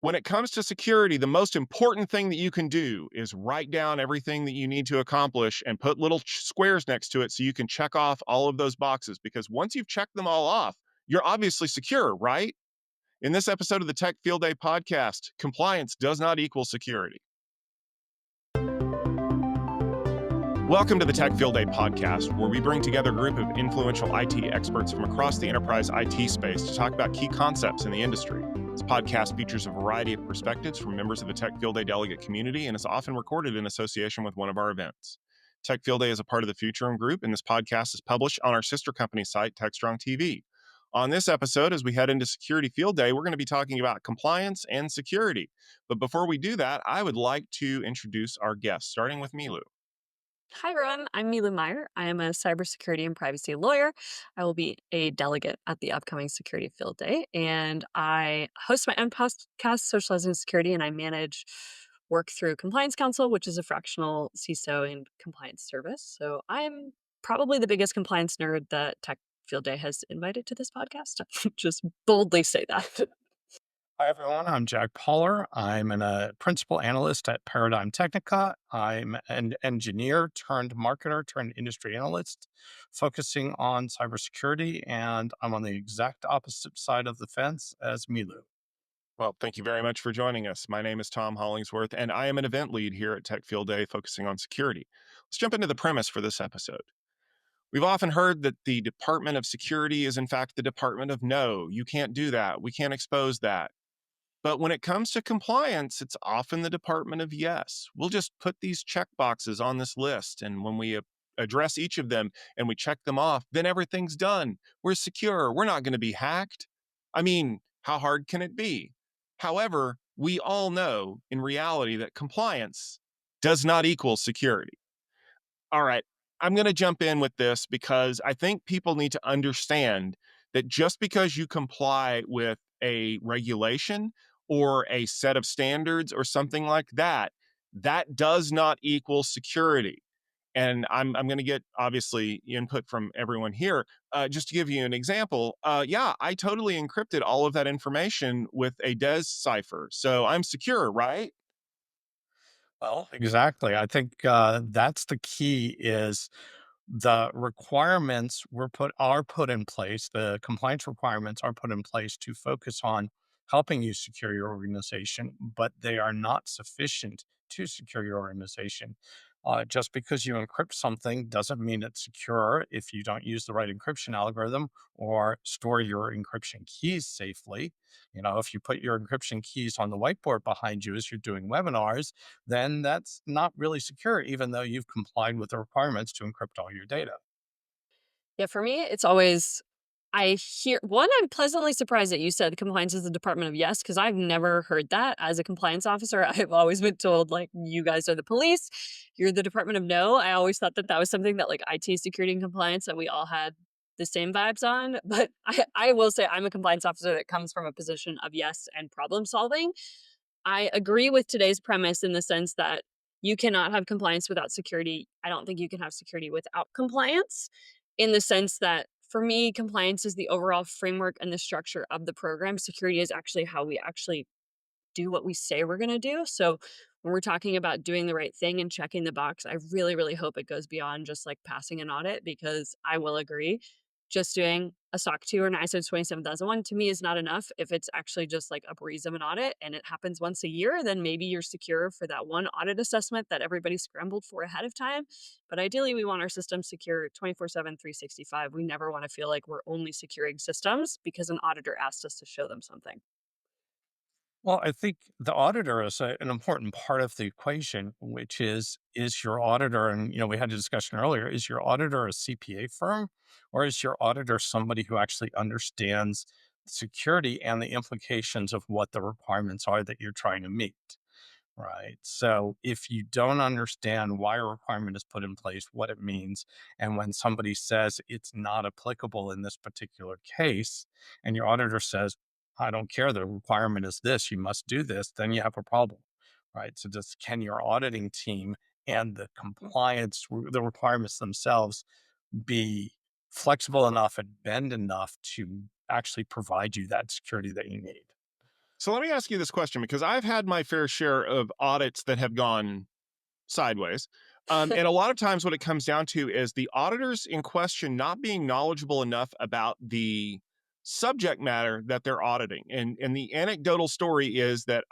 When it comes to security, the most important thing that you can do is write down everything that you need to accomplish and put little squares next to it so you can check off all of those boxes. Because once you've checked them all off, you're obviously secure, right? In this episode of the Tech Field Day podcast, compliance does not equal security. Welcome to the Tech Field Day podcast, where we bring together a group of influential IT experts from across the enterprise IT space to talk about key concepts in the industry. This podcast features a variety of perspectives from members of the Tech Field Day delegate community and is often recorded in association with one of our events. Tech Field Day is a part of the Futurum Group, and this podcast is published on our sister company site, TechStrong TV. On this episode, as we head into Security Field Day, we're going to be talking about compliance and security. But before we do that, I would like to introduce our guests, starting with Milou. Hi, everyone. I'm Milou Meier. I am a cybersecurity and privacy lawyer. I will be a delegate at the upcoming Security Field Day, and I host my own podcast, Socializing Security, and I manage work through Compliance Council, which is a fractional CISO and compliance service. So I'm probably the biggest compliance nerd that Tech Field Day has invited to this podcast. Just boldly say that. Hi, everyone. I'm Jack Poller. I'm a principal analyst at Paradigm Technica. I'm an engineer turned marketer turned industry analyst focusing on cybersecurity, and I'm on the exact opposite side of the fence as Milou. Well, thank you very much for joining us. My name is Tom Hollingsworth, and I am an event lead here at Tech Field Day focusing on security. Let's jump into the premise for this episode. We've often heard that the Department of Security is, in fact, the Department of No. You can't do that. We can't expose that. But when it comes to compliance, it's often the Department of Yes. We'll just put these check boxes on this list, and when we address each of them and we check them off, then everything's done. We're secure. We're not going to be hacked. I mean, how hard can it be? However, we all know in reality that compliance does not equal security. All right, I'm going to jump in with this because I think people need to understand that just because you comply with a regulation or a set of standards or something like that, that does not equal security. And I'm going to get obviously input from everyone here. Just to give you an example, yeah, I totally encrypted all of that information with a DES cipher, so I'm secure, right? Well, exactly. I think that's the key is the requirements are put in place. The compliance requirements are put in place to focus on helping you secure your organization, but they are not sufficient to secure your organization. Just because you encrypt something doesn't mean it's secure if you don't use the right encryption algorithm or store your encryption keys safely. If you put your encryption keys on the whiteboard behind you as you're doing webinars, then that's not really secure, even though you've complied with the requirements to encrypt all your data. Yeah, for me, it's always I'm pleasantly surprised that you said compliance is the Department of Yes, because I've never heard that as a compliance officer. I've always been told, like, you guys are the police, you're the Department of No. I always thought that that was something that, like, IT security and compliance, that we all had the same vibes on. But I will say I'm a compliance officer that comes from a position of yes and problem solving. I agree with today's premise in the sense that you cannot have compliance without security. I don't think you can have security without compliance, in the sense that for me, compliance is the overall framework and the structure of the program. Security is actually how we actually do what we say we're going to do. So when we're talking about doing the right thing and checking the box, I really, really hope it goes beyond just like passing an audit, because I will agree, just doing a SOC 2 or an ISO 27001 to me is not enough. If it's actually just like a breeze of an audit and it happens once a year, then maybe you're secure for that one audit assessment that everybody scrambled for ahead of time. But ideally, we want our systems secure 24/7, 365. We never want to feel like we're only securing systems because an auditor asked us to show them something. Well, I think the auditor is an important part of the equation, which is your auditor, and we had a discussion earlier, is your auditor a CPA firm, or is your auditor somebody who actually understands security and the implications of what the requirements are that you're trying to meet? Right. So if you don't understand why a requirement is put in place, what it means, and when somebody says it's not applicable in this particular case, and your auditor says, I don't care, the requirement is this, you must do this, then you have a problem. Right. So just can your auditing team and the the requirements themselves be flexible enough and bend enough to actually provide you that security that you need? So let me ask you this question because I've had my fair share of audits that have gone sideways. And a lot of times, what it comes down to is the auditors in question not being knowledgeable enough about the subject matter that they're auditing. And the anecdotal story is that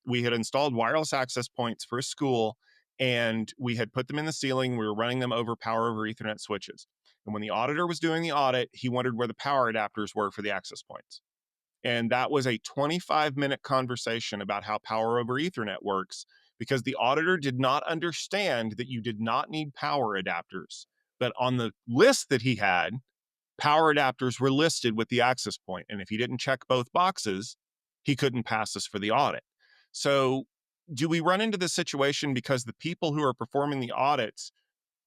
we had installed wireless access points for a school, and we had put them in the ceiling. We were running them over power over Ethernet switches. And when the auditor was doing the audit, he wondered where the power adapters were for the access points. And that was a 25-minute conversation about how power over Ethernet works because the auditor did not understand that you did not need power adapters. But on the list that he had, power adapters were listed with the access point. And if he didn't check both boxes, he couldn't pass us for the audit. So, do we run into this situation because the people who are performing the audits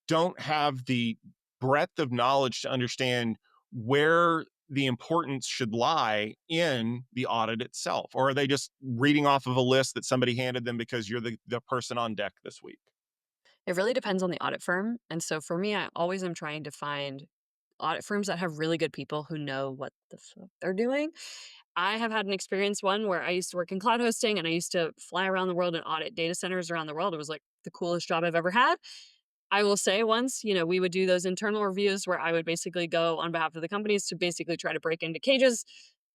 don't have the breadth of knowledge to understand where the importance should lie in the audit itself? Or are they just reading off of a list that somebody handed them because you're the person on deck this week? It really depends on the audit firm. And so for me, I always am trying to find audit firms that have really good people who know what the fuck they're doing. I have had an experience one where I used to work in cloud hosting and I used to fly around the world and audit data centers around the world. It was like the coolest job I've ever had. I will say once, we would do those internal reviews where I would basically go on behalf of the companies to basically try to break into cages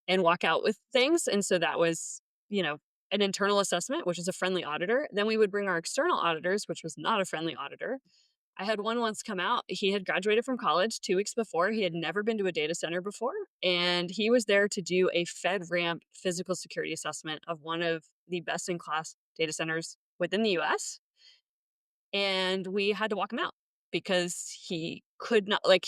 and walk out with things. And so that was, an internal assessment, which is a friendly auditor. Then we would bring our external auditors, which was not a friendly auditor. I had one once come out. He had graduated from college 2 weeks before. He had never been to a data center before. And he was there to do a FedRAMP physical security assessment of one of the best in class data centers within the US. And we had to walk him out because he could not, like,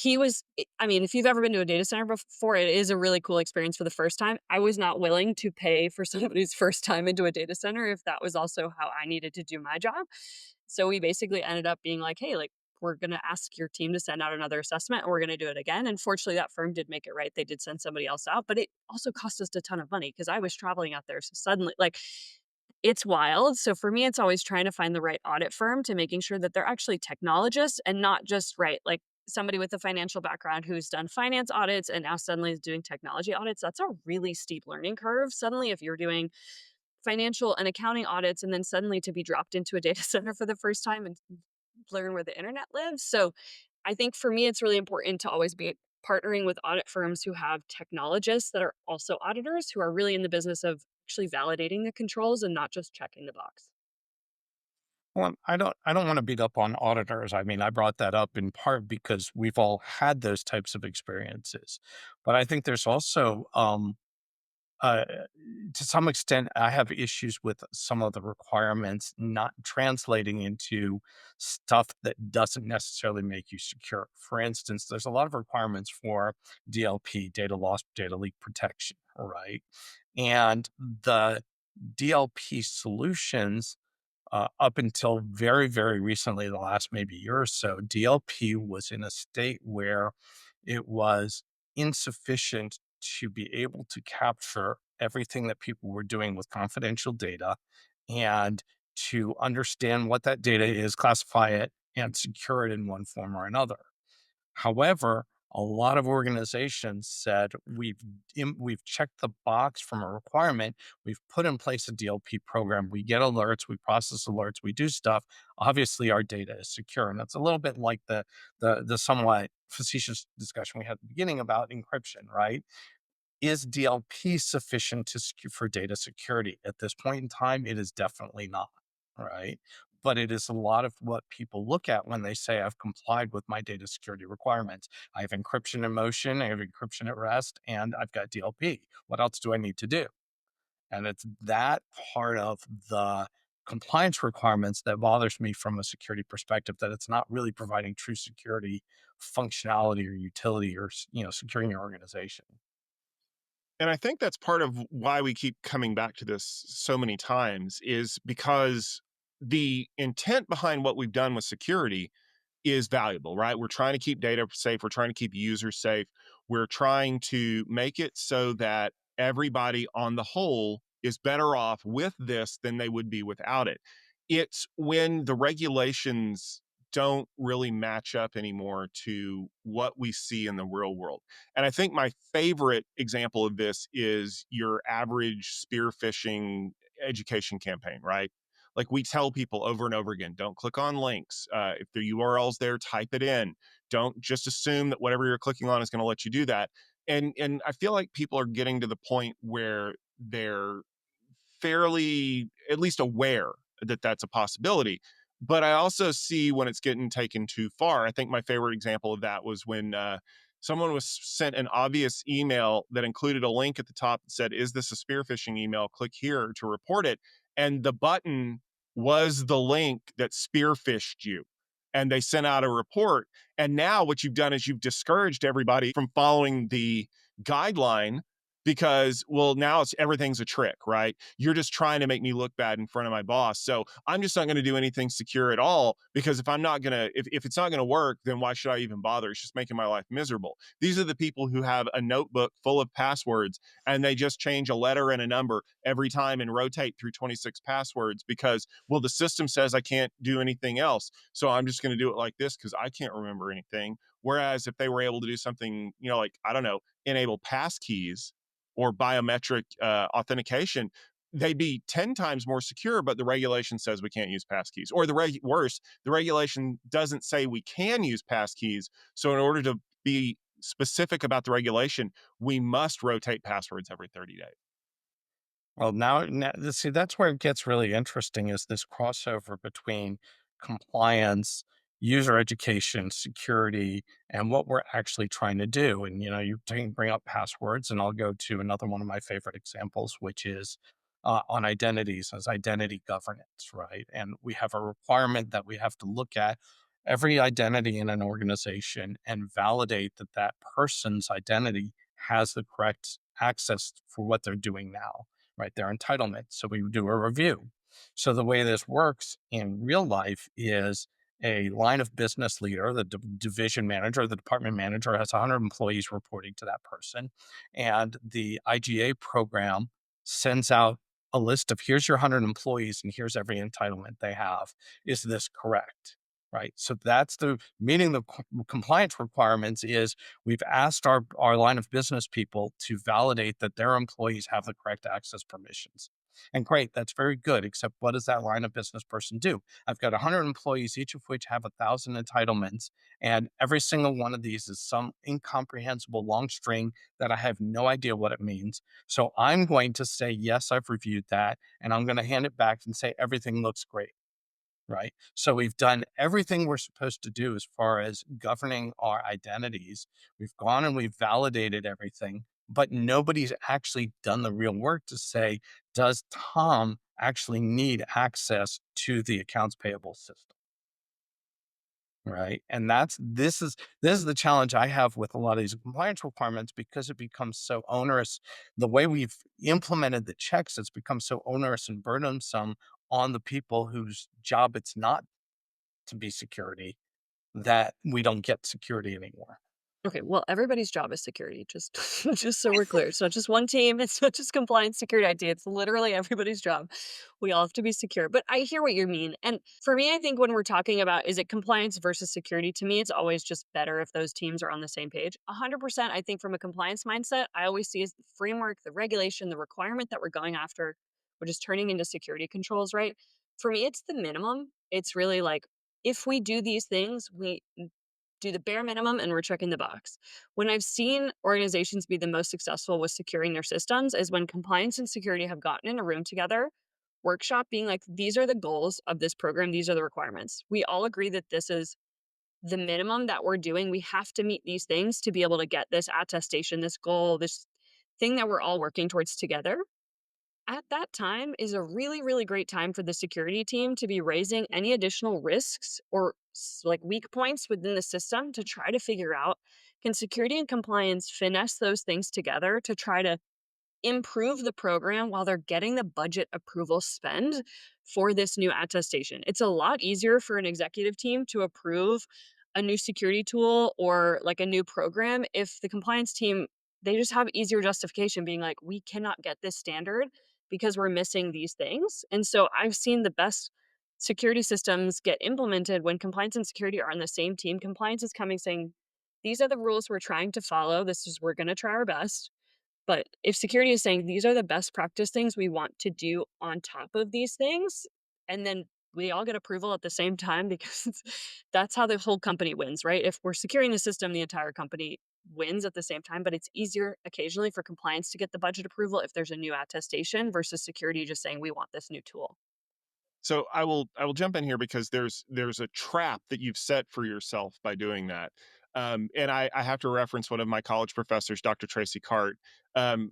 I mean, if you've ever been to a data center before, it is a really cool experience for the first time. I was not willing to pay for somebody's first time into a data center if that was also how I needed to do my job. So we basically ended up being like, hey, like, we're going to ask your team to send out another assessment and we're going to do it again. And fortunately, that firm did make it right. They did send somebody else out, but it also cost us a ton of money because I was traveling out there. So suddenly, like, it's wild. So for me, it's always trying to find the right audit firm to making sure that they're actually technologists and not just right, like somebody with a financial background who's done finance audits and now suddenly is doing technology audits. That's a really steep learning curve. Suddenly, if you're doing financial and accounting audits and then suddenly to be dropped into a data center for the first time and learn where the internet lives. So I think for me, it's really important to always be partnering with audit firms who have technologists that are also auditors who are really in the business of actually validating the controls and not just checking the box. Well, I don't want to beat up on auditors. I mean, I brought that up in part because we've all had those types of experiences. But I think there's also uh, to some extent, I have issues with some of the requirements not translating into stuff that doesn't necessarily make you secure. For instance, there's a lot of requirements for DLP, data loss, data leak protection, right? And the DLP solutions, up until very, very recently, the last maybe year or so, DLP was in a state where it was insufficient to be able to capture everything that people were doing with confidential data and to understand what that data is, classify it, and secure it in one form or another. However, a lot of organizations said we've checked the box from a requirement. We've put in place a DLP program. We get alerts. We process alerts. We do stuff. Obviously, our data is secure, and it's a little bit like the somewhat facetious discussion we had at the beginning about encryption, right? Is DLP sufficient for data security? At this point in time, it is definitely not, right? But it is a lot of what people look at when they say, I've complied with my data security requirements. I have encryption in motion, I have encryption at rest, and I've got DLP. What else do I need to do? And it's that part of the compliance requirements that bothers me from a security perspective, that it's not really providing true security functionality or utility or securing your organization. And I think that's part of why we keep coming back to this so many times is because the intent behind what we've done with security is valuable, right? We're trying to keep data safe. We're trying to keep users safe. We're trying to make it so that everybody on the whole is better off with this than they would be without it. It's when the regulations don't really match up anymore to what we see in the real world. And I think my favorite example of this is your average spear phishing education campaign, right? Like we tell people over and over again, don't click on links. If the URL's there, type it in. Don't just assume that whatever you're clicking on is going to let you do that. And I feel like people are getting to the point where they're fairly at least aware that that's a possibility. But I also see when it's getting taken too far. I think my favorite example of that was when someone was sent an obvious email that included a link at the top that said, "Is this a spear phishing email? Click here to report it." And the button was the link that spear phished you. And they sent out a report. And now what you've done is you've discouraged everybody from following the guideline because, well, now it's everything's a trick, right? You're just trying to make me look bad in front of my boss. So I'm just not going to do anything secure at all, because if I'm not going to, if it's not going to work, then why should I even bother? It's just making my life miserable. These are the people who have a notebook full of passwords and they just change a letter and a number every time and rotate through 26 passwords because, well, the system says I can't do anything else. So I'm just going to do it like this because I can't remember anything. Whereas if they were able to do something, like, I don't know, enable passkeys or biometric authentication, they'd be 10 times more secure, but the regulation says we can't use passkeys. Or worse, the regulation doesn't say we can use passkeys. So in order to be specific about the regulation, we must rotate passwords every 30 days. Well, now, see, that's where it gets really interesting is this crossover between compliance, user education, security, and what we're actually trying to do. And, you bring up passwords, and I'll go to another one of my favorite examples, which is on identities as identity governance, right? And we have a requirement that we have to look at every identity in an organization and validate that that person's identity has the correct access for what they're doing now, right? Their entitlement. So we do a review. So the way this works in real life is a line of business leader, the division manager, the department manager has 100 employees reporting to that person. And the IGA program sends out a list of here's your 100 employees and here's every entitlement they have. Is this correct? Right. So that's the meeting the compliance requirements is we've asked our line of business people to validate that their employees have the correct access permissions. And great, that's very good. Except what does that line of business person do? I've got 100 employees, each of which have 1,000 entitlements. And every single one of these is some incomprehensible long string that I have no idea what it means. So I'm going to say, yes, I've reviewed that. And I'm going to hand it back and say, everything looks great. Right. So we've done everything we're supposed to do as far as governing our identities. We've gone and we've validated everything, but nobody's actually done the real work to say, does Tom actually need access to the accounts payable system? Right. And this is the challenge I have with a lot of these compliance requirements because it becomes so onerous. The way we've implemented the checks, it's become so onerous and burdensome on the people whose job it's not to be security that we don't get security anymore. Okay, well, everybody's job is security, just just so we're clear. It's not just one team, it's not just compliance security IT, it's literally everybody's job. We all have to be secure. But I hear what you mean. And for me, I think when we're talking about is it compliance versus security, to me, it's always just better if those teams are on the same page. 100%, I think from a compliance mindset, I always see is the framework, the regulation, the requirement that we're going after, which is turning into security controls, right? For me, it's the minimum. It's really like if we do these things, we do the bare minimum and we're checking the box. When I've seen organizations be the most successful with securing their systems is when compliance and security have gotten in a room together, workshop being like, these are the goals of this program, these are the requirements. We all agree that this is the minimum that we're doing. We have to meet these things to be able to get this attestation, this goal, this thing that we're all working towards together. At that time is a really, really great time for the security team to be raising any additional risks or like weak points within the system to try to figure out, can security and compliance finesse those things together to try to improve the program while they're getting the budget approval spend for this new attestation. It's a lot easier for an executive team to approve a new security tool or like a new program if the compliance team, they just have easier justification being like, we cannot get this standard because we're missing these things. And so I've seen the best security systems get implemented, when compliance and security are on the same team, compliance is coming saying, these are the rules we're trying to follow. We're going to try our best. But if security is saying these are the best practice things we want to do on top of these things, and then we all get approval at the same time because that's how the whole company wins, right? If we're securing the system, the entire company wins at the same time, but it's easier occasionally for compliance to get the budget approval if there's a new attestation versus security just saying we want this new tool. So I will jump in here because there's a trap that you've set for yourself by doing that. And I have to reference one of my college professors, Dr. Tracy Cart,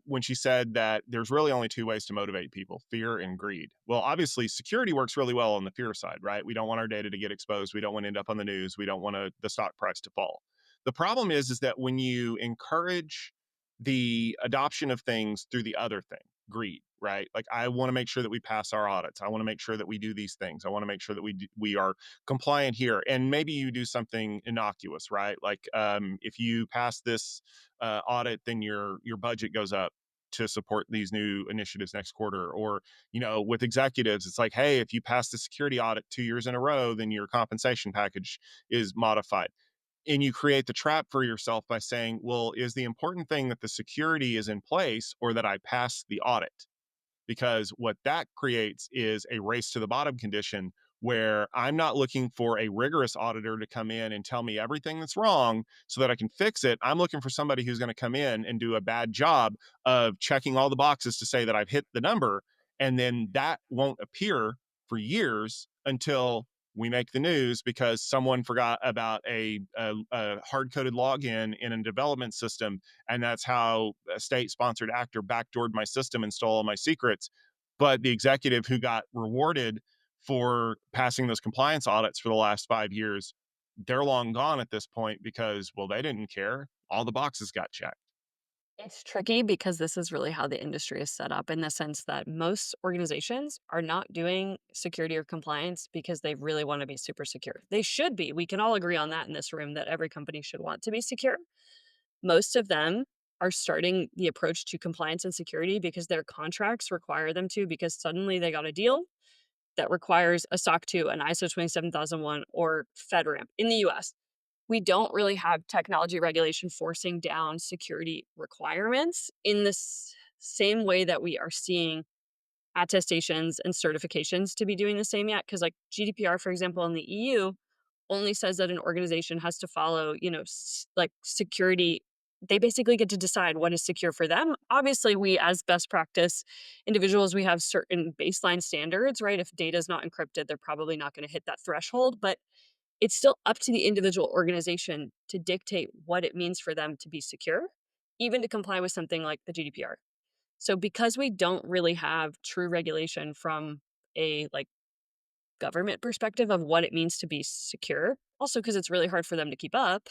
when she said that there's really only two ways to motivate people: fear and greed. Well, obviously, security works really well on the fear side, right? We don't want our data to get exposed. We don't want to end up on the news. We don't want the stock price to fall. The problem is that when you encourage the adoption of things through the other thing, greed, right? Like, I want to make sure that we pass our audits. I want to make sure that we do these things. I want to make sure that we are compliant here. And maybe you do something innocuous, right? Like, if you pass this audit, then your budget goes up to support these new initiatives next quarter. Or, with executives, it's like, hey, if you pass the security audit 2 years in a row, then your compensation package is modified. And you create the trap for yourself by saying, well, is the important thing that the security is in place or that I pass the audit? Because what that creates is a race to the bottom condition where I'm not looking for a rigorous auditor to come in and tell me everything that's wrong so that I can fix it. I'm looking for somebody who's going to come in and do a bad job of checking all the boxes to say that I've hit the number. And then that won't appear for years until we make the news because someone forgot about a hard-coded login in a development system, and that's how a state-sponsored actor backdoored my system and stole all my secrets. But the executive who got rewarded for passing those compliance audits for the last 5 years, they're long gone at this point because, well, they didn't care. All the boxes got checked. It's tricky because this is really how the industry is set up in the sense that most organizations are not doing security or compliance because they really want to be super secure. They should be. We can all agree on that in this room that every company should want to be secure. Most of them are starting the approach to compliance and security because their contracts require them to, because suddenly they got a deal that requires a SOC 2, an ISO 27001, or FedRAMP in the US. We don't really have technology regulation forcing down security requirements in this same way that we are seeing attestations and certifications to be doing the same yet. Because, like GDPR, for example, in the EU, only says that an organization has to follow, like security. They basically get to decide what is secure for them. Obviously, we as best practice individuals, we have certain baseline standards, right? If data is not encrypted, they're probably not going to hit that threshold. But it's still up to the individual organization to dictate what it means for them to be secure, even to comply with something like the GDPR. So because we don't really have true regulation from a like government perspective of what it means to be secure, also because it's really hard for them to keep up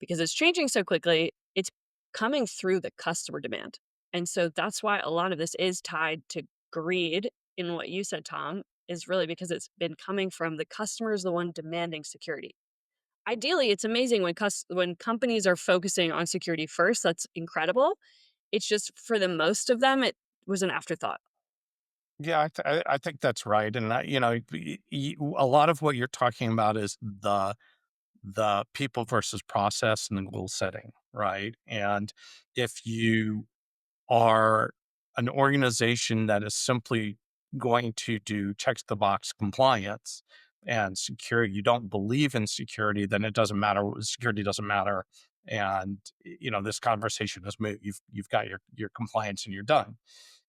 because it's changing so quickly, it's coming through the customer demand. And so that's why a lot of this is tied to greed in what you said, Tom, is really because it's been coming from the customer is the one demanding security. Ideally, it's amazing when companies are focusing on security first. That's incredible. It's just for the most of them, it was an afterthought. Yeah, I think that's right, and a lot of what you're talking about is the people versus process and the goal setting, right? And if you are an organization that is simply going to do checks the box compliance and security, you don't believe in security, then it doesn't matter. Security doesn't matter, and this conversation is moot. You've got your compliance and you're done.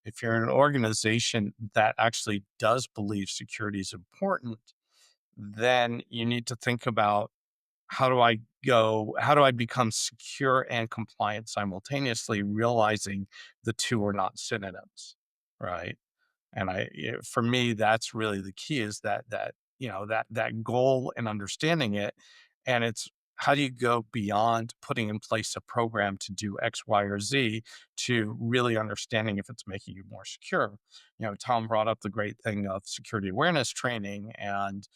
If you're an organization that actually does believe security is important, then you need to think about how do I become secure and compliant simultaneously, realizing the two are not synonyms, right? And for me, that's really the key is that goal and understanding it. And it's how do you go beyond putting in place a program to do X, Y, or Z to really understanding if it's making you more secure? Tom brought up the great thing of security awareness training. And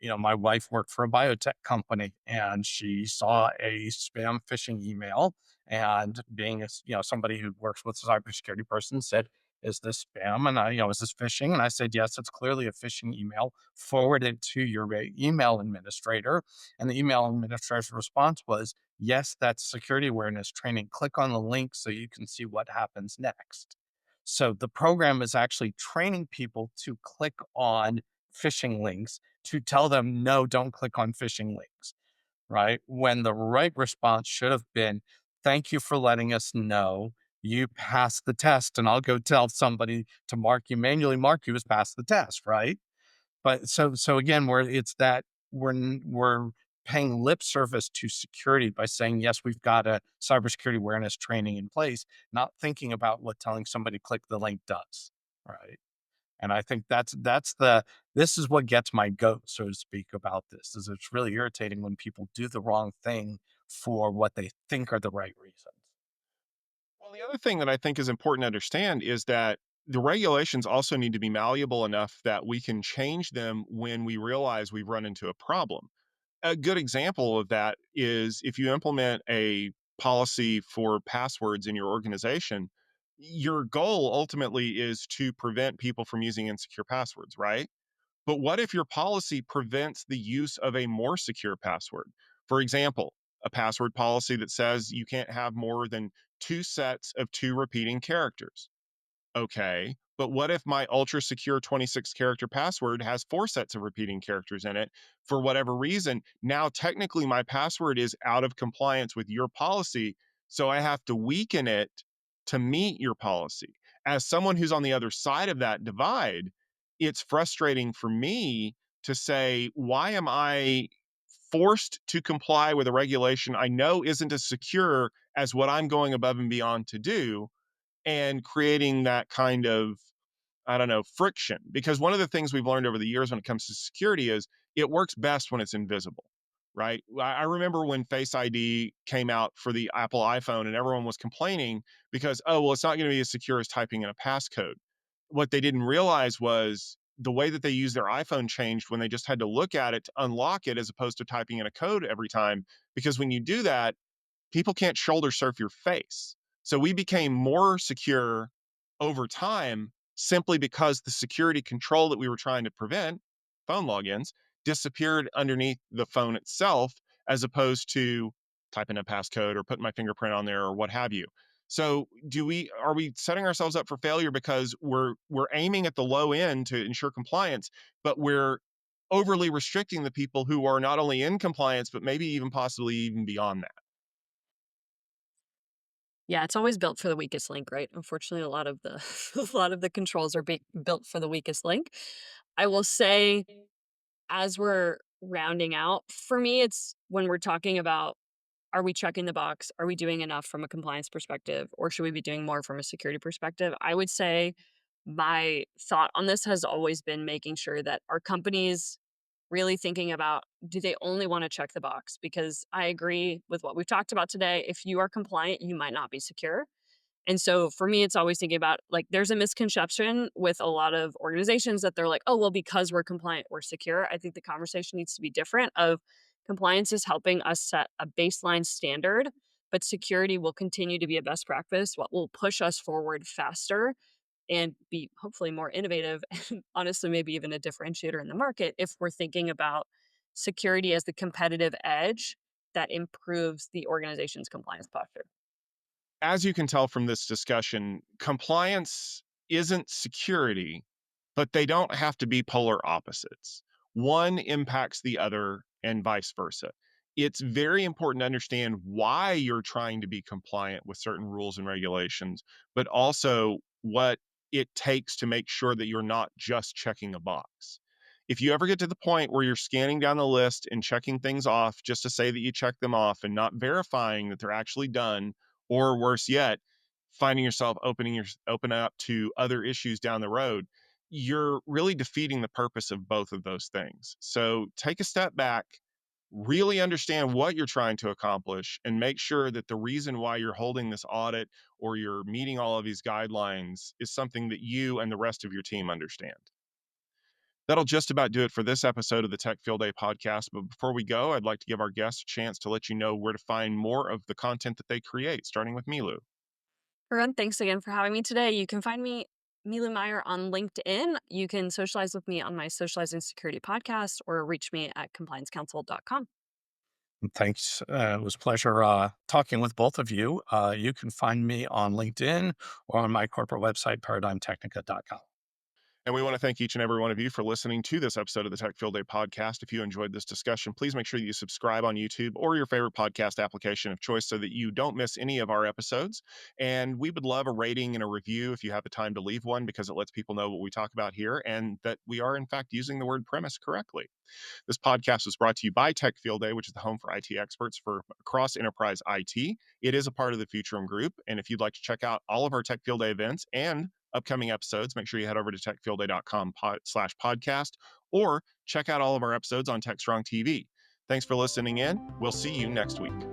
my wife worked for a biotech company and she saw a spam phishing email, and being somebody who works with a cybersecurity person, said, is this spam? And is this phishing? And I said, yes, it's clearly a phishing email. Forward it to your email administrator. And the email administrator's response was, yes, that's security awareness training. Click on the link so you can see what happens next. So the program is actually training people to click on phishing links, to tell them, no, don't click on phishing links, right? When the right response should have been, thank you for letting us know you passed the test. And I'll go tell somebody to manually mark you as passed the test, right? But so again, where it's that we're paying lip service to security by saying, yes, we've got a cybersecurity awareness training in place, not thinking about what telling somebody click the link does, right? And I think this is what gets my goat, so to speak, about this, is it's really irritating when people do the wrong thing for what they think are the right reasons. Well, the other thing that I think is important to understand is that the regulations also need to be malleable enough that we can change them when we realize we've run into a problem. A good example of that is if you implement a policy for passwords in your organization, your goal ultimately is to prevent people from using insecure passwords, right? But what if your policy prevents the use of a more secure password? For example, a password policy that says you can't have more than two sets of two repeating characters. Okay, but what if my ultra secure 26 character password has four sets of repeating characters in it for whatever reason? Now, technically, my password is out of compliance with your policy. So I have to weaken it to meet your policy. As someone who's on the other side of that divide, it's frustrating for me to say, why am I forced to comply with a regulation I know isn't as secure as what I'm going above and beyond to do? And creating that kind of, I don't know, friction. Because one of the things we've learned over the years when it comes to security is it works best when it's invisible, right? I remember when Face ID came out for the Apple iPhone and everyone was complaining because, oh, well, it's not going to be as secure as typing in a passcode. What they didn't realize was the way that they used their iPhone changed when they just had to look at it to unlock it as opposed to typing in a code every time. Because when you do that, people can't shoulder surf your face. So we became more secure over time simply because the security control that we were trying to prevent, phone logins, disappeared underneath the phone itself, as opposed to typing a passcode or putting my fingerprint on there or what have you. So are we setting ourselves up for failure because we're aiming at the low end to ensure compliance, but we're overly restricting the people who are not only in compliance, but maybe even possibly even beyond that? Yeah, it's always built for the weakest link, right? Unfortunately, a lot of the a lot of the controls are built for the weakest link. I will say, as we're rounding out, for me, it's when we're talking about, are we checking the box? Are we doing enough from a compliance perspective, or should we be doing more from a security perspective? I would say my thought on this has always been making sure that our companies really thinking about, do they only want to check the box? Because I agree with what we've talked about today. If you are compliant, you might not be secure. And so for me, it's always thinking about, like, there's a misconception with a lot of organizations that they're like, oh, well, because we're compliant, we're secure. I think the conversation needs to be different of compliance is helping us set a baseline standard, but security will continue to be a best practice, what will push us forward faster and be hopefully more innovative and honestly maybe even a differentiator in the market if we're thinking about security as the competitive edge that improves the organization's compliance posture. As you can tell from this discussion, compliance isn't security, but they don't have to be polar opposites. One impacts the other and vice versa. It's very important to understand why you're trying to be compliant with certain rules and regulations, but also what it takes to make sure that you're not just checking a box. If you ever get to the point where you're scanning down the list and checking things off just to say that you checked them off and not verifying that they're actually done, or worse yet, finding yourself open up to other issues down the road, you're really defeating the purpose of both of those things. So take a step back, really understand what you're trying to accomplish, and make sure that the reason why you're holding this audit or you're meeting all of these guidelines is something that you and the rest of your team understand. That'll just about do it for this episode of the Tech Field Day podcast. But before we go, I'd like to give our guests a chance to let you know where to find more of the content that they create, starting with Milou. Everyone, thanks again for having me today. You can find me Milou Meier on LinkedIn. You can socialize with me on my Socializing Security podcast or reach me at compliancecouncil.com. Thanks. It was a pleasure talking with both of you. You can find me on LinkedIn or on my corporate website, paradigmtechnica.com. And we want to thank each and every one of you for listening to this episode of the Tech Field Day podcast. If you enjoyed this discussion, please make sure that you subscribe on YouTube or your favorite podcast application of choice so that you don't miss any of our episodes. And we would love a rating and a review if you have the time to leave one, because it lets people know what we talk about here and that we are, in fact, using the word premise correctly. This podcast was brought to you by Tech Field Day, which is the home for IT experts for across enterprise IT. It is a part of the Futurum Group. And if you'd like to check out all of our Tech Field Day events and upcoming episodes, make sure you head over to techfieldday.com/podcast or check out all of our episodes on TechStrong TV. Thanks for listening in. We'll see you next week.